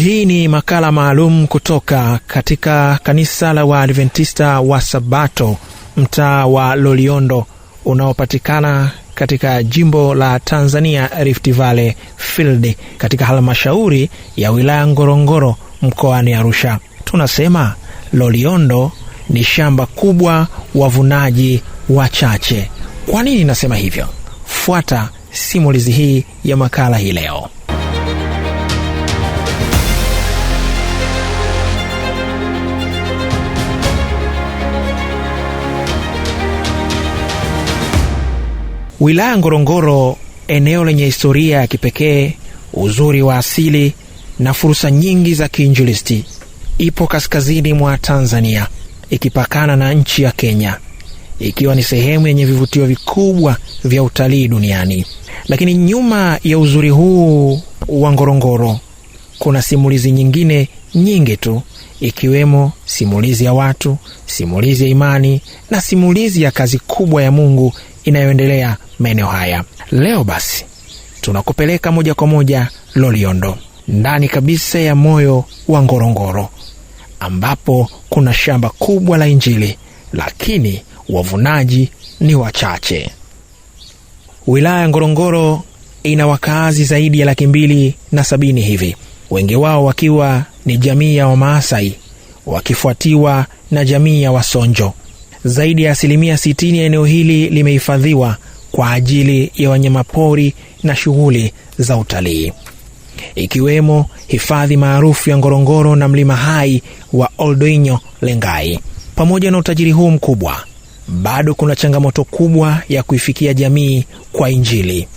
Hii ni makala maalum kutoka katika kanisa la Waadventista wa Sabato mtaa wa Loliondo unaopatikana katika jimbo la Tanzania Rift Valley Field katika halmashauri ya wilaya Ngorongoro mkoani Arusha. Tunasema Loliondo ni shamba kubwa, wavunaji wachache. Kwa nini nasema hivyo? Fuata simulizi hii ya makala hii leo. Wilaya Ngorongoro, eneo lenye historia ya kipekee, uzuri wa asili na fursa nyingi za kiinjilisti, ipo kaskazini mwa Tanzania, ikipakana na nchi ya Kenya, ikiwa ni sehemu yenye vivutio vikubwa vya utalii duniani. Lakini nyuma ya uzuri huu wa Ngorongoro kuna simulizi nyingine nyingi tu, ikiwemo simulizi ya watu, simulizi ya imani na simulizi ya kazi kubwa ya Mungu inayoendelea maeneo haya. Leo basi tunakupeleka moja kwa moja Loliondo, ndani kabisa ya moyo wa Ngorongoro, ambapo kuna shamba kubwa la Injili, lakini wavunaji ni wachache. Wilaya Ngorongoro ina wakaazi zaidi ya 270,000 hivi, wengi wao wakiwa ni jamii ya Wamaasai, wakifuatiwa na jamii ya Wasonjo. Zaidi ya 60% ya eneo hili limehifadhiwa kwa ajili ya wanyamapori na shughuli za utalii, ikiwemo hifadhi maarufu ya Ngorongoro na mlima hai wa Oldoinyo Lengai. Pamoja na utajiri huu mkubwa, bado kuna changamoto kubwa ya kuifikia jamii kwa Injili.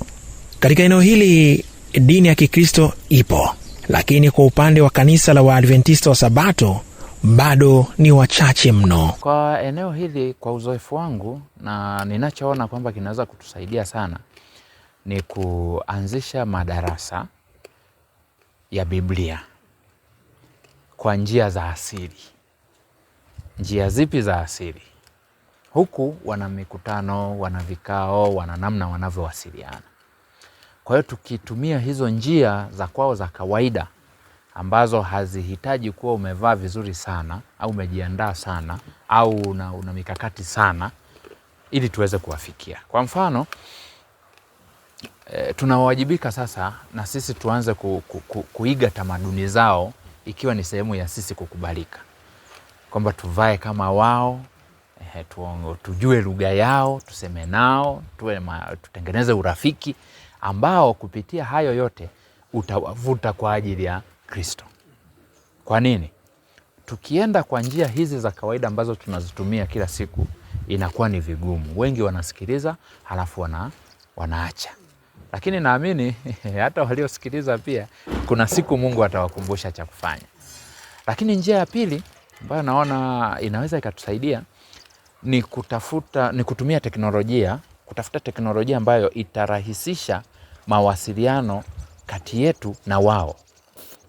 Katika eneo hili dini ya Kikristo ipo, lakini kwa upande wa kanisa la Waadventista wa Sabato bado ni wachache mno. Kwa eneo hili, kwa uzoefu wangu na ninachoona kwamba kinaweza kutusaidia sana, ni kuanzisha madarasa ya Biblia kwa njia za asili. Njia zipi za asili? Huku wana mikutano, wana vikao, wana namna wanavyowasiliana. Kwa hiyo tukitumia hizo njia za kwao za kawaida, ambazo hazihitaji kuwa umevaa vizuri sana au umejiandaa sana au una mikakati sana, ili tuweze kuwafikia. Kwa mfano, tunawajibika sasa na sisi tuanze kuiga tamaduni zao, ikiwa ni sehemu ya sisi kukubalika, kwamba tuvae kama wao, tujue lugha yao, tuseme nao, tutengeneze urafiki ambao kupitia hayo yote utawavuta kwa ajili ya Kristo. Kwa nini? Tukienda kwa njia hizi za kawaida ambazo tunazitumia kila siku, inakuwa ni vigumu. Wengi wanasikiliza halafu wanaacha. Lakini naamini hata waliosikiliza pia kuna siku Mungu atawakumbusha cha kufanya. Lakini njia ya pili ambayo naona inaweza ikatusaidia ni kutumia teknolojia, kutafuta teknolojia ambayo itarahisisha mawasiliano kati yetu na wao.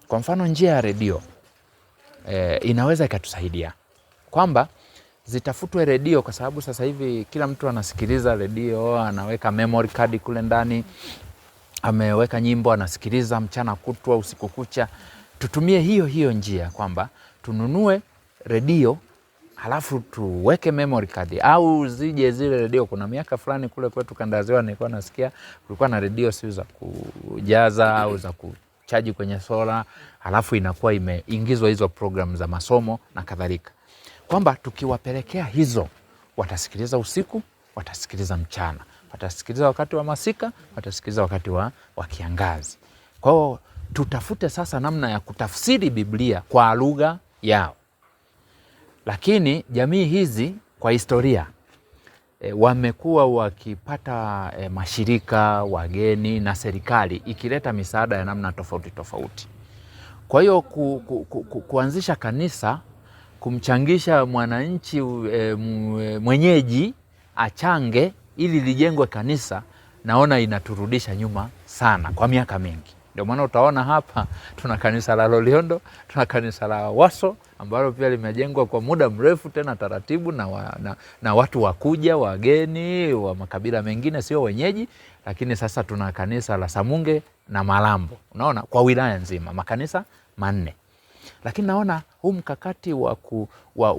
Kwa mfano, njia ya redio inaweza ikatusaidia kwamba zitafutwe redio, kwa sababu sasa hivi kila mtu anasikiliza redio, anaweka memory card kule ndani, ameweka nyimbo, anasikiliza mchana kutwa, usiku kucha. Tutumie hiyo njia kwamba tununue redio halafu tuweke memory card, au zije zile redio. Kuna miaka fulani kule kwetu kanda ya Ziwa nilikuwa nasikia kulikuwa na redio si za kujaza au za kuchaji kwenye sola, halafu inakuwa imeingizwa hizo program za masomo na kadhalika, kwamba tukiwapelekea hizo, watasikiliza usiku, watasikiliza mchana, watasikiliza wakati wa masika, watasikiliza wakati wa kiangazi. Kwa hiyo tutafute sasa namna ya kutafsiri Biblia kwa lugha yao. Lakini jamii hizi kwa historia wamekuwa wakipata mashirika, wageni na serikali ikileta misaada ya namna tofauti tofauti. Kwa hiyo kuanzisha kanisa, kumchangisha mwananchi mwenyeji achange ili lijengwe kanisa, naona inaturudisha nyuma sana kwa miaka mingi. Ndio maana utaona hapa tuna kanisa la Loliondo, tuna kanisa la Waso ambalo pia limejengwa kwa muda mrefu tena taratibu na watu wakuja, wageni wa makabila mengine sio wenyeji. Lakini sasa tuna kanisa la Samunge na Malambo. Unaona, kwa wilaya nzima makanisa manne. Lakini naona huu mkakati wa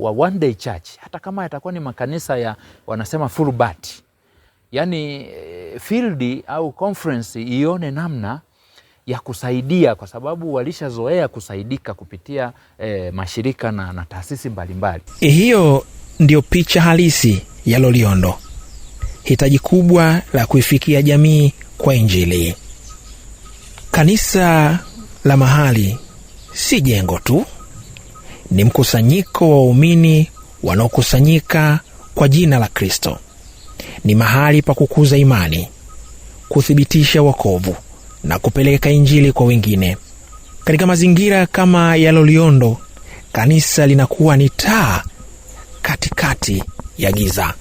one day church, hata kama yatakuwa ni makanisa ya wanasema full bat, yani field au conference ione namna ya kusaidia, kwa sababu walishazoea kusaidika kupitia mashirika na taasisi mbalimbali. Hiyo ndio picha halisi ya Loliondo, hitaji kubwa la kuifikia jamii kwa Injili. Kanisa la mahali si jengo tu, ni mkusanyiko wa waumini wanaokusanyika kwa jina la Kristo. Ni mahali pa kukuza imani, kuthibitisha wokovu na kupeleka Injili kwa wengine. Katika mazingira kama ya Loliondo, kanisa linakuwa ni taa katikati ya giza.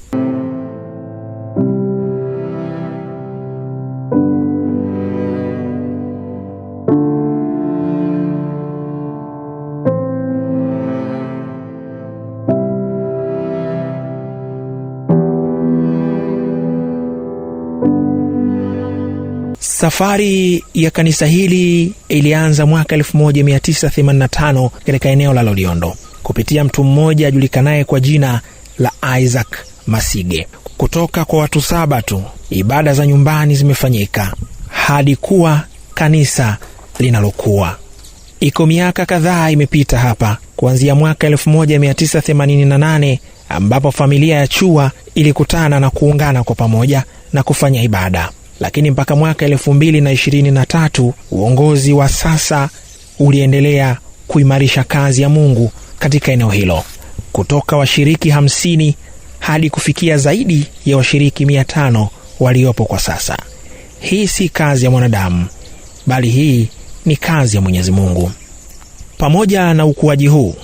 Safari ya kanisa hili ilianza mwaka 1985 katika eneo la Loliondo kupitia mtu mmoja ajulikanaye kwa jina la Isaac Masige. Kutoka kwa watu 7 tu, ibada za nyumbani zimefanyika hadi kuwa kanisa linalokuwa. Iko miaka kadhaa imepita hapa, kuanzia mwaka 1988 ambapo familia ya Chua ilikutana na kuungana kwa pamoja na kufanya ibada. Lakini mpaka mwaka 2023 uongozi wa sasa uliendelea kuimarisha kazi ya Mungu katika eneo hilo, kutoka washiriki 50 hadi kufikia zaidi ya washiriki 500 waliopo kwa sasa. Hii si kazi ya mwanadamu, bali hii ni kazi ya Mwenyezi Mungu. Pamoja na ukuaji huu,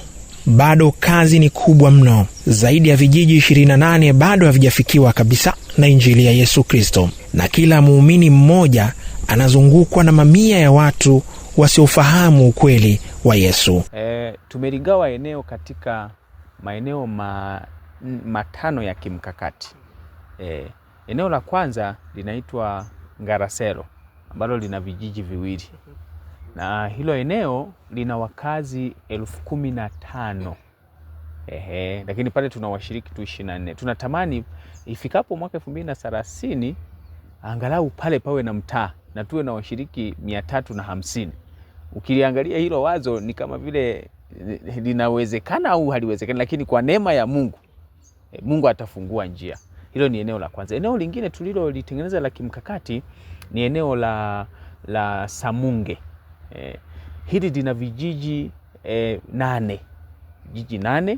bado kazi ni kubwa mno. Zaidi ya vijiji 28 bado havijafikiwa kabisa na Injili ya Yesu Kristo, na kila muumini mmoja anazungukwa na mamia ya watu wasiofahamu ukweli wa Yesu. Tumeligawa eneo katika maeneo matano ya kimkakati. Eneo la kwanza linaitwa Ngarasero ambalo lina vijiji 2, na hilo eneo lina wakazi 15,000. Lakini pale tuna washiriki tu 24. Tunatamani ifikapo mwaka 2030 angalau pale pawe na mtaa na tuwe na washiriki 350. Ukiliangalia hilo wazo ni kama vile linawezekana au haliwezekani, lakini kwa neema ya Mungu, Mungu atafungua njia. Hilo ni eneo la kwanza. Eneo lingine tulilolitengeneza la kimkakati ni eneo la Samunge. Hili lina vijiji 8. Vijiji 8.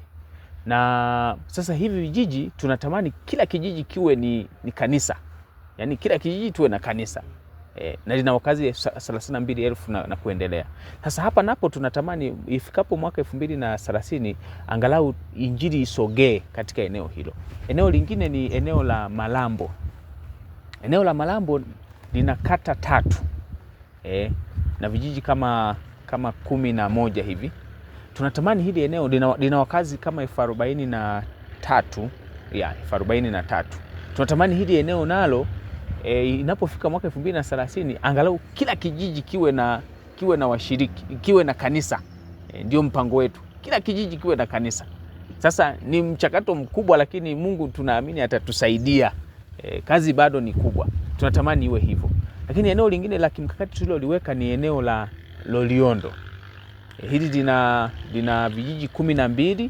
Na sasa hivi vijiji tunatamani kila kijiji kiwe ni kanisa. Yaani kila kijiji tuwe na kanisa. Na lina wakazi 32,000 na kuendelea. Sasa hapa napo tunatamani ifikapo mwaka 2030 angalau Injili isogee katika eneo hilo. Eneo lingine ni eneo la Malambo. Eneo la Malambo lina kata 3. Na vijiji kama 11 hivi. Tunatamani hili eneo lina wakazi kama 43. 43. Tunatamani hili eneo nalo inapofika mwaka 2030 angalau kila kijiji kiwe na washiriki, kiwe na kanisa. Ndio mpango wetu. Kila kijiji kiwe na kanisa. Sasa ni mchakato mkubwa, lakini Mungu tunaamini atatusaidia. Kazi bado ni kubwa. Tunatamani iwe hivyo. Lakini eneo lingine la kimkakati tuliloliweka ni eneo la Loliondo. Hili lina vijiji 12,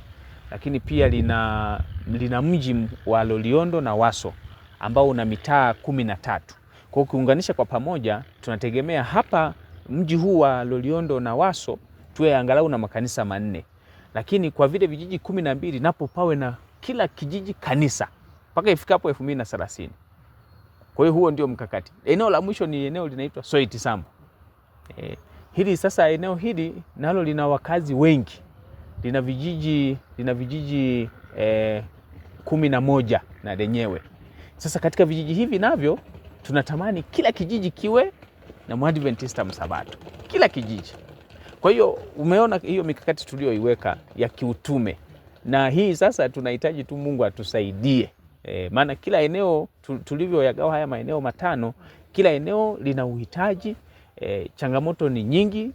lakini pia lina mji wa Loliondo na Waso ambao una mitaa 13. Kwa hiyo kuunganisha kwa pamoja tunategemea hapa mji huu wa Loliondo na Waso tuwe angalau na makanisa 4. Lakini kwa vile vijiji 12 napo pawe na kila kijiji kanisa mpaka ifikapo 2030. Kwa hiyo huo ndio mkakati. Eneo la mwisho ni eneo linaitwa Soitisambu. Hili sasa eneo hili nalo lina wakazi wengi. Lina vijiji 11 na lenyewe. Sasa katika vijiji hivi navyo tunatamani kila kijiji kiwe na Mwadventista Msabato. Kila kijiji. Kwa hiyo umeona hiyo mikakati tulioiweka ya kiutume. Na hii sasa tunahitaji tu Mungu atusaidie. Maana kila eneo tulivyoyagawa haya maeneo 5, kila eneo lina uhitaji. Changamoto ni nyingi,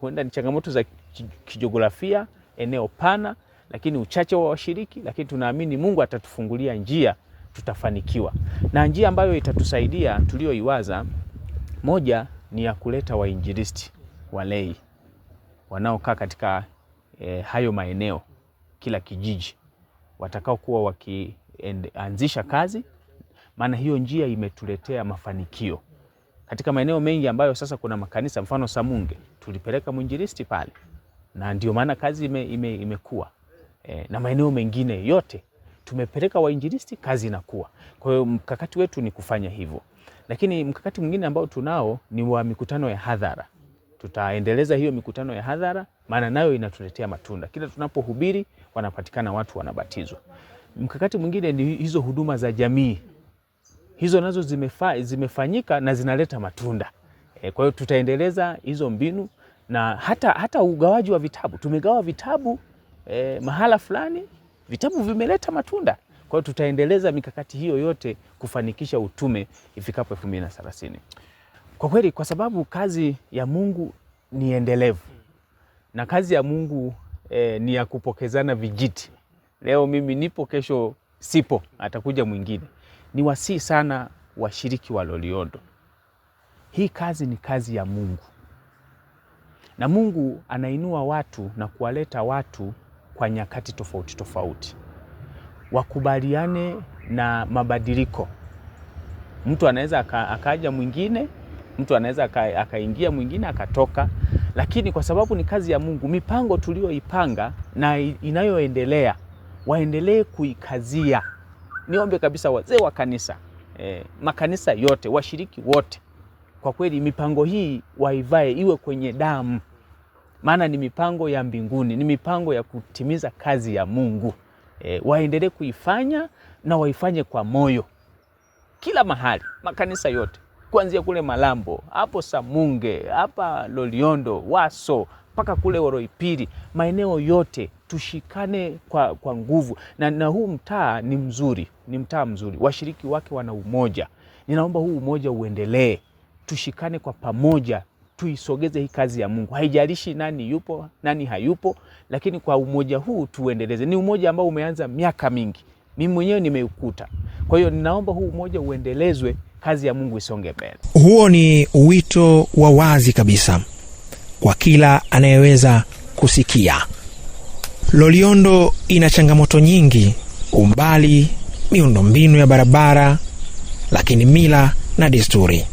huenda ni changamoto za kijiografia, eneo pana, lakini uchache wa washiriki, lakini tunaamini Mungu atatufungulia njia, tutafanikiwa. Na njia ambayo itatusaidia tulioiwaza, moja ni ya kuleta wainjilisti walei wanaokaa katika hayo maeneo, kila kijiji, watakao kuwa wakianzisha kazi, maana hiyo njia imetuletea mafanikio. Katika maeneo mengi ambayo sasa kuna makanisa, mfano Samunge, tulipeleka mwinjilisti pale, na ndio maana kazi imekuwa. Na maeneo mengine yote tumepeleka wainjilisti, kazi inakuwa. Kwa hiyo mkakati wetu ni kufanya hivyo. Lakini mkakati mwingine ambao tunao ni wa mikutano ya hadhara. Tutaendeleza hiyo mikutano ya hadhara, maana nayo inatuletea matunda. Kila tunapohubiri wanapatikana watu wanabatizwa. Mkakati mwingine ni hizo huduma za jamii. Hizo nazo zimefanyika na zinaleta matunda. Kwa hiyo tutaendeleza hizo mbinu, na hata ugawaji wa vitabu. Tumegawa vitabu mahala fulani, vitabu vimeleta matunda. Kwa hiyo tutaendeleza mikakati hiyo yote kufanikisha utume ifikapo 2030. Kwa kweli, kwa sababu kazi ya Mungu ni endelevu, na kazi ya Mungu ni ya kupokezana vijiti. Leo mimi nipo, kesho sipo, atakuja mwingine. Ni wasii sana washiriki wa Loliondo. Hii kazi ni kazi ya Mungu, na Mungu anainua watu na kuwaleta watu kwa nyakati tofauti tofauti, wakubaliane na mabadiliko. Mtu anaweza akaja mwingine, mtu anaweza akaingia mwingine akatoka, lakini kwa sababu ni kazi ya Mungu, mipango tulioipanga na inayoendelea, waendelee kuikazia. Niombe kabisa wazee wa kanisa, makanisa yote, washiriki wote, kwa kweli mipango hii waivae, iwe kwenye damu, maana ni mipango ya mbinguni, ni mipango ya kutimiza kazi ya Mungu. Waendelee kuifanya na waifanye kwa moyo. Kila mahali, makanisa yote, kuanzia kule Malambo, hapo Samunge, hapa Loliondo, Waso, mpaka kule Oroipiri, maeneo yote tushikane kwa nguvu. Na huu mtaa ni mzuri, ni mtaa mzuri. Washiriki wake wana umoja. Ninaomba huu umoja uendelee. Tushikane kwa pamoja, tuisogeze hii kazi ya Mungu. Haijalishi nani yupo, nani hayupo, lakini kwa umoja huu tuendeleze. Ni umoja ambao umeanza miaka mingi. Mimi mwenyewe nimeukuta. Kwa hiyo ninaomba huu umoja uendelezwe, kazi ya Mungu isonge mbele. Huo ni wito wa wazi kabisa kwa kila anayeweza kusikia. Loliondo ina changamoto nyingi: umbali, miundombinu ya barabara, lakini mila na desturi.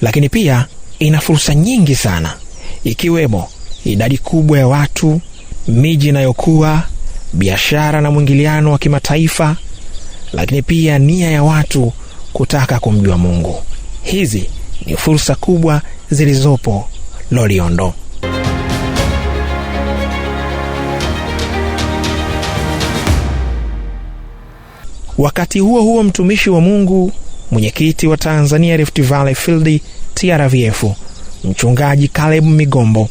Lakini pia ina fursa nyingi sana, ikiwemo idadi kubwa ya watu, miji inayokuwa, biashara na mwingiliano wa kimataifa, lakini pia nia ya watu kutaka kumjua Mungu. Hizi ni fursa kubwa zilizopo Loliondo. Wakati huo huo, mtumishi wa Mungu, mwenyekiti wa Tanzania Rift Valley Field TRVF, mchungaji Caleb Migombo,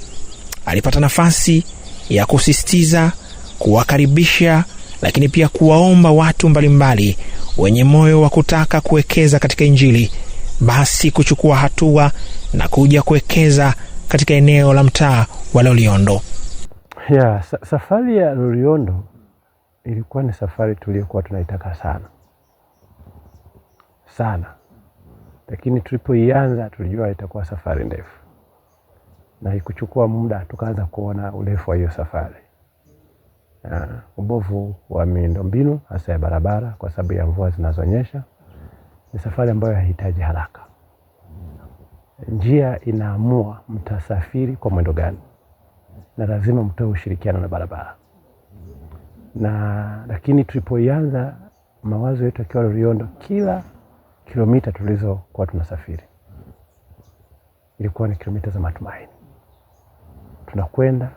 alipata nafasi ya kusisitiza, kuwakaribisha, lakini pia kuwaomba watu mbalimbali wenye moyo wa kutaka kuwekeza katika Injili basi kuchukua hatua na kuja kuwekeza katika eneo la mtaa wa Loliondo. Safari ya Loliondo ilikuwa ni safari tuliyokuwa tunaitaka sana, lakini tulipoianza tulijua itakuwa safari ndefu, na ikuchukua muda tukaanza kuona urefu wa hiyo safari. Ubovu wa miundombinu hasa ya barabara kwa sababu ya mvua zinazonyesha, ni safari ambayo haihitaji haraka. Njia inaamua mtasafiri kwa mwendo gani, na lazima mtoe ushirikiano na barabara. Lakini tulipoianza, mawazo yetu yakiwa Loliondo, kila kilomita tulizokuwa tunasafiri ilikuwa ni kilomita za matumaini. Tunakwenda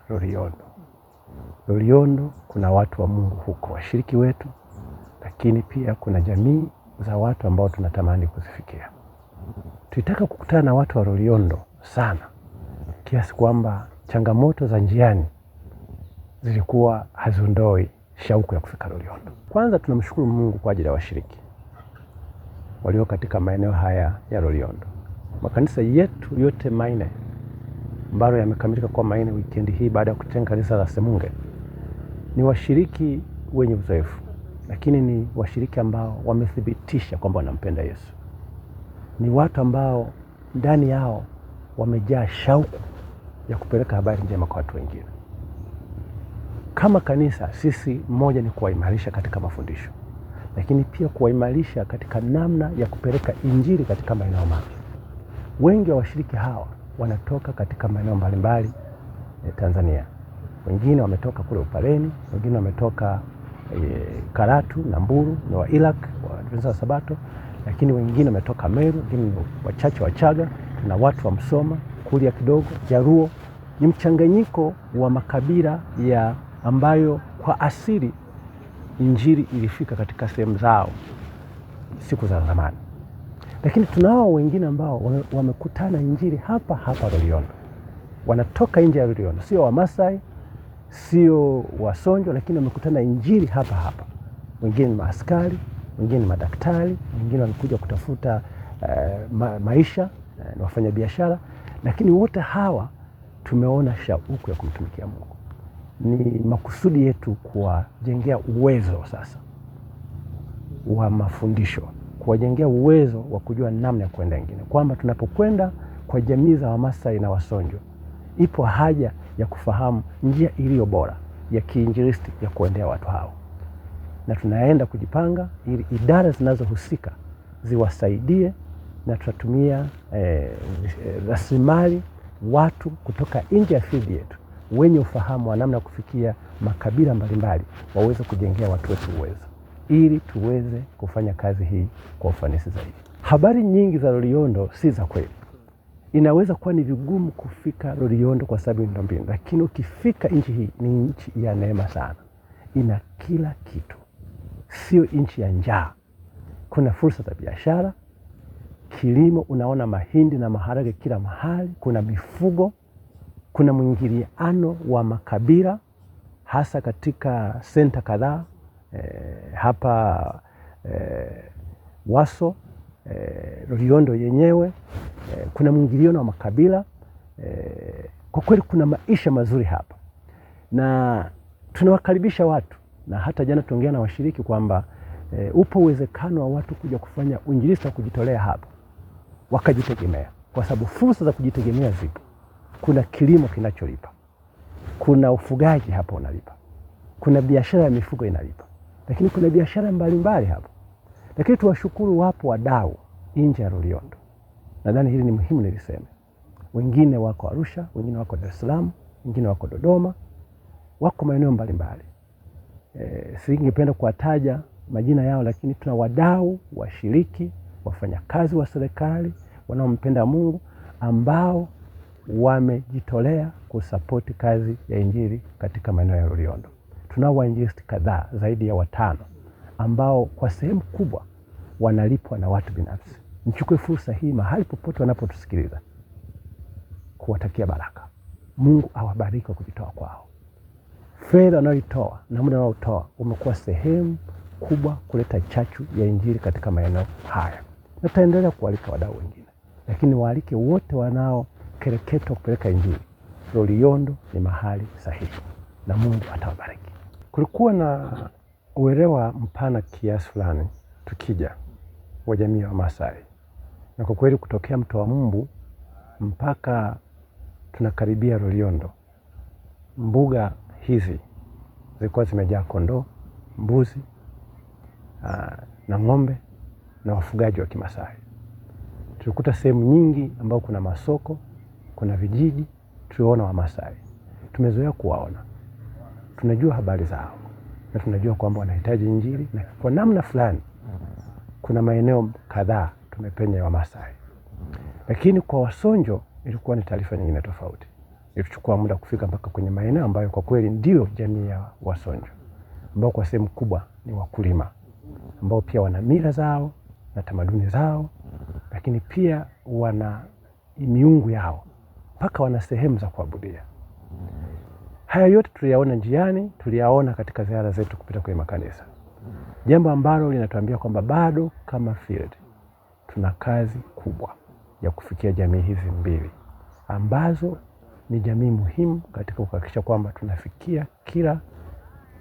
Loliondo kuna watu wa Mungu huko, washiriki wetu, lakini pia kuna jamii za watu ambao tunatamani kuzifikia. Tulitaka kukutana na watu wa Loliondo sana, kiasi kwamba changamoto za njiani zilikuwa haziondoi shauku ya kufika Loliondo. Kwanza tunamshukuru Mungu kwa ajili ya washiriki walio katika maeneo haya ya Loliondo. Makanisa yetu yote maine ambayo yamekamilika kwa maana weekend hii baada ya kutenga kanisa la Semunge, ni washiriki wenye uzoefu, lakini ni washiriki ambao wamethibitisha kwamba wanampenda Yesu. Ni watu ambao ndani yao wamejaa shauku ya kupeleka habari njema kwa watu wengine. Kama kanisa, sisi mmoja ni kuwaimarisha katika mafundisho, lakini pia kuwaimarisha katika namna ya kupeleka injili katika maeneo mapya. Wengi wa washiriki hawa wanatoka katika maeneo mbalimbali Tanzania. Wengine wametoka kule Upaleni, wengine wametoka Karatu na Mbulu, ni wa Ilak, wa Adventista wa Sabato, lakini wengine wametoka Meru, wengine wachache Wachaga, na watu wa Msoma, Kuria kidogo, Jaruo. Ni mchanganyiko wa makabila ya ambayo kwa asili injili ilifika katika sehemu zao siku za zamani. Lakini tunao wengine ambao wamekutana injili hapa hapa Loliondo. Wanatoka nje ya Loliondo, sio Wamasai, sio Wasonjo, lakini wamekutana injili hapa hapa. Wengine ni maaskari, wengine ni madaktari, wengine walikuja kutafuta maisha, ni wafanya biashara, lakini wote hawa tumeona shauku ya kumtumikia Mungu. Ni makusudi yetu kuwajengea uwezo sasa wa mafundisho, kuwajengea uwezo wa kujua namna ya kwenda wengine, kwamba tunapokwenda kwa jamii za Wamasai na Wasonjo, ipo haja ya kufahamu njia iliyo bora ya kiinjilisti ya kuendea watu hao, na tunaenda kujipanga ili idara zinazohusika ziwasaidie, na tutatumia rasilimali watu kutoka nje ya field yetu wenye ufahamu wa namna kufikia makabila mbalimbali waweze kujengea watu wetu uwezo ili tuweze kufanya kazi hii kwa ufanisi zaidi. Habari nyingi za Loliondo si za kweli. Inaweza kuwa ni vigumu kufika Loliondo kwa sababu miundombinu, lakini ukifika nchi hii ni nchi ya neema sana. Ina kila kitu. Sio nchi ya njaa. Kuna fursa za biashara, kilimo, unaona mahindi na maharage kila mahali, kuna mifugo, kuna mwingiliano wa makabila hasa katika senta kadhaa hapa Waso, Loliondo yenyewe, kuna mwingiliano wa makabila. Kwa kweli kuna maisha mazuri hapa, na tunawakaribisha watu, na hata jana tuongea na washiriki kwamba upo uwezekano wa watu kuja kufanya uinjilisti wa kujitolea hapa wakajitegemea, kwa sababu fursa za kujitegemea zipo. Kuna kilimo kinacholipa, kuna ufugaji hapa unalipa, kuna biashara ya mifugo inalipa, lakini kuna biashara mbalimbali hapa. Lakini tuwashukuru, wapo wadau nje ya Loliondo. Nadhani hili ni muhimu niliseme. Wengine wako Arusha, wengine wako Dar es Salaam, wengine wako Dodoma, wako maeneo mbalimbali. Singependa kuwataja majina yao, lakini tuna wadau, washiriki, wafanyakazi wa serikali wanaompenda Mungu ambao wamejitolea kusapoti kazi ya injili katika maeneo ya Loliondo. Tunao wainjilisti kadhaa zaidi ya 5 ambao kwa sehemu kubwa wanalipwa na watu binafsi. Nichukue fursa hii mahali popote wanapotusikiliza kuwatakia baraka. Mungu awabariki kwa kujitoa kwao. Fedha wanayoitoa na muda wanaotoa umekuwa sehemu kubwa kuleta chachu ya injili katika maeneo haya. Na tutaendelea kualika wadau wengine, lakini waalike wote wanaokereketwa kupeleka injili. Loliondo ni mahali sahihi na Mungu atawabariki. Kulikuwa na uelewa mpana kiasi fulani tukija wa jamii ya Wamasai, na kwa kweli kutokea Mto wa Mbu mpaka tunakaribia Loliondo, mbuga hizi zilikuwa zimejaa kondoo, mbuzi na ng'ombe na wafugaji wa Kimasai. Tulikuta sehemu nyingi ambao kuna masoko, kuna vijiji, tuliona Wamasai. Tumezoea kuwaona, tunajua habari zao, na tunajua kwamba wanahitaji injili, na kwa namna fulani kuna maeneo kadhaa tumepenya Wamasai. Lakini kwa Wasonjo ilikuwa ni taarifa nyingine tofauti. Ilichukua muda kufika mpaka kwenye maeneo ambayo kwa kweli ndio jamii ya Wasonjo, ambao kwa sehemu kubwa ni wakulima, ambao pia wana mila zao na tamaduni zao, lakini pia wana miungu yao, mpaka wana sehemu za kuabudia. Haya yote tuliyaona njiani, tuliyaona katika ziara zetu kupita kwenye makanisa. Jambo ambalo linatuambia kwamba bado kama field tuna kazi kubwa ya kufikia jamii hizi mbili ambazo ni jamii muhimu katika kuhakikisha kwamba tunafikia kila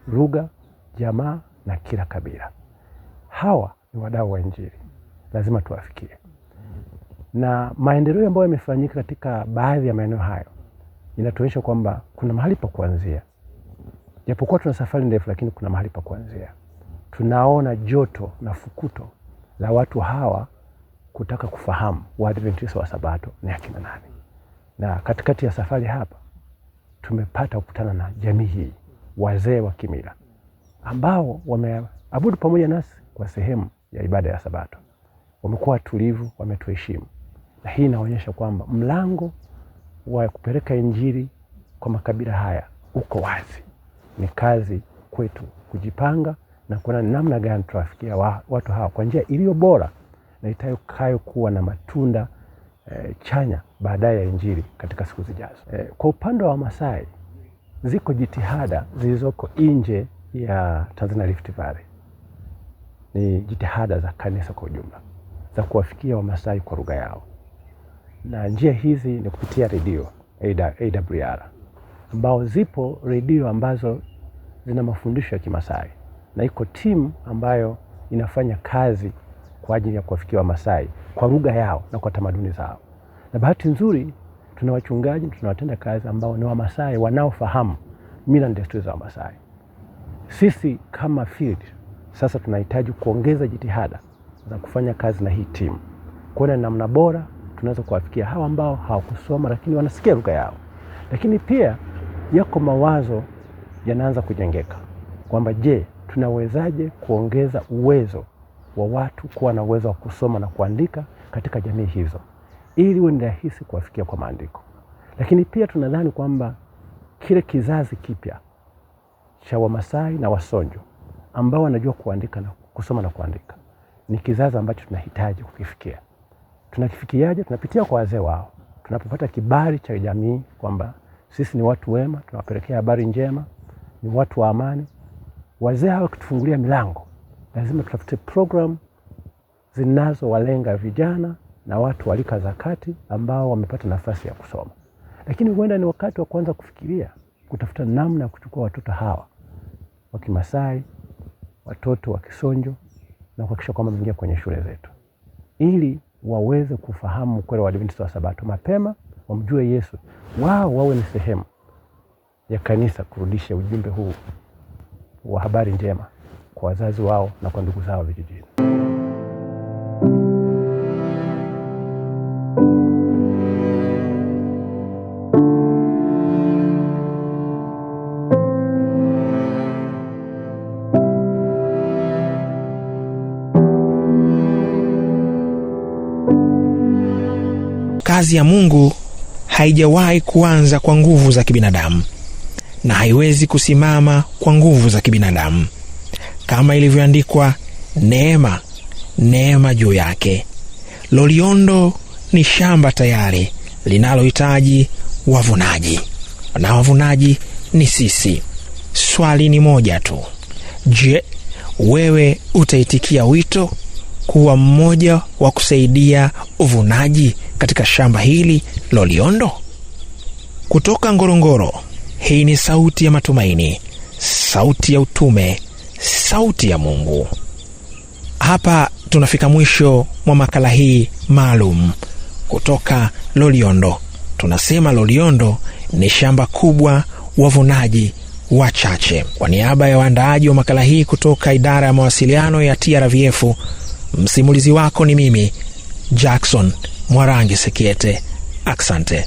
lugha, jamaa na kila kabila. Hawa ni wadau wa Injili, lazima tuwafikie. Na maendeleo ambayo yamefanyika katika baadhi ya maeneo hayo inatuonyesha kwamba kuna mahali pa kuanzia. Japokuwa tuna safari ndefu, lakini kuna mahali pa kuanzia. Tunaona joto na fukuto la watu hawa kutaka kufahamu Waadventista wa Sabato ni akina nani. Na katikati ya safari hapa tumepata kukutana na jamii hii, wazee wa kimila ambao wameabudu pamoja nasi kwa sehemu ya ibada ya Sabato. Wamekuwa tulivu, wametuheshimu. Na hii inaonyesha kwamba mlango wa kupeleka Injili kwa makabila haya uko wazi. Ni kazi kwetu kujipanga na kuona namna gani tuwafikia watu hawa kwa njia iliyo bora na itakayo kuwa na matunda chanya baadaye ya Injili katika siku zijazo. Kwa upande wa Masai, ziko jitihada zilizoko nje ya Tanzania Rift Valley. Ni jitihada za kanisa kwa ujumla za kuwafikia Wamasai kwa lugha yao. Na njia hizi ni kupitia redio AWR, ambao zipo redio ambazo zina mafundisho ya Kimasai, na iko timu ambayo inafanya kazi kwa ajili ya kuwafikia Wamasai kwa lugha yao na kwa tamaduni zao. Na bahati nzuri tuna wachungaji, tunawatenda kazi ambao ni Wamasai wanaofahamu mila na desturi za Wamasai. Sisi kama field sasa tunahitaji kuongeza jitihada za kufanya kazi na hii timu, kuona namna bora tunaweza kuwafikia hawa ambao hawakusoma lakini wanasikia lugha yao. Lakini pia yako mawazo yanaanza kujengeka kwamba je, tunawezaje kuongeza uwezo wa watu kuwa na uwezo wa kusoma na kuandika katika jamii hizo ili iwe rahisi kuwafikia kwa maandiko. Lakini pia tunadhani kwamba kile kizazi kipya cha Wamasai na Wasonjo ambao wanajua kuandika na kusoma na kuandika ni kizazi ambacho tunahitaji kukifikia. Tunakifikiaje? Tunapitia kwa wazee wao. Tunapopata kibali cha jamii kwamba sisi ni watu wema, tunawapelekea habari njema, ni watu wa amani, wazee hawa kutufungulia milango, lazima tutafute program zinazowalenga vijana na watu wa rika za kati ambao wamepata nafasi ya kusoma. Lakini huenda ni wakati wa kuanza kufikiria kutafuta namna ya kuchukua watoto hawa wa Kimasai, watoto wa Kisonjo na kuhakikisha kwamba wameingia kwenye shule zetu ili waweze kufahamu kweli Waadventista wa Sabato mapema, wamjue Yesu, wao wawe ni sehemu ya kanisa kurudisha ujumbe huu wa habari njema kwa wazazi wao na kwa ndugu zao vijijini. Kazi ya Mungu haijawahi kuanza kwa nguvu za kibinadamu na haiwezi kusimama kwa nguvu za kibinadamu. Kama ilivyoandikwa, neema juu yake. Loliondo ni shamba tayari linalohitaji wavunaji, na wavunaji ni sisi. Swali ni moja tu. Je, wewe utaitikia wito kuwa mmoja wa kusaidia uvunaji katika shamba hili Loliondo? Kutoka Ngorongoro, hii ni sauti ya matumaini, sauti ya utume, sauti ya Mungu. Hapa tunafika mwisho mwa makala hii maalum kutoka Loliondo. Tunasema Loliondo ni shamba kubwa, wavunaji wachache. Kwa niaba ya waandaaji wa makala hii kutoka idara ya mawasiliano ya TRVF, msimulizi wako ni mimi Jackson Mwarangi Sekiete. Asante.